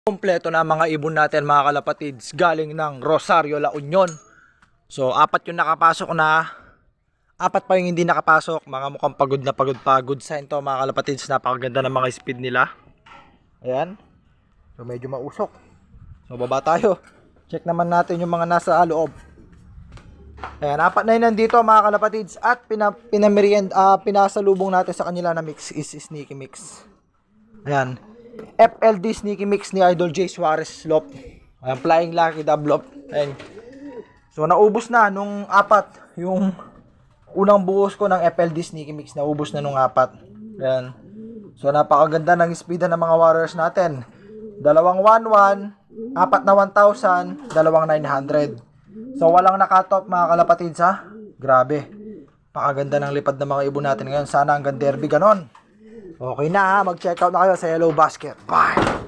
Kompleto na mga ibon natin mga kalapatids galing ng Rosario, La Union. So apat yung nakapasok na, apat pa yung hindi nakapasok. Mga mukhang pagod na pagod sign to mga kalapatids. Napakaganda ng mga speed nila. Ayan. So medyo mausok. So baba tayo. Check naman natin yung mga nasa loob. Ayan, apat na yun nandito mga kalapatids. At pinasalubong natin sa kanila na mix is Sneaky Mix. Ayan, FLD Sneaky Mix ni Idol J. Suarez Lop. Ayan, Flying Lucky Dub. Ayan. So naubos na nung apat. Yung unang buhos ko ng FLD Sneaky Mix, naubos na nung apat. Ayan. So napakaganda ng speed ng mga warriors natin. Dalawang 1-1, apat na 1,000, dalawang 900. So walang nakatop mga kalapatids ha. Grabe. Pakaganda ng lipad ng mga ibon natin ngayon. Sana hanggang derby ganon. Okay na ha. Mag-check out na kayo sa Yellow Basket. Bye!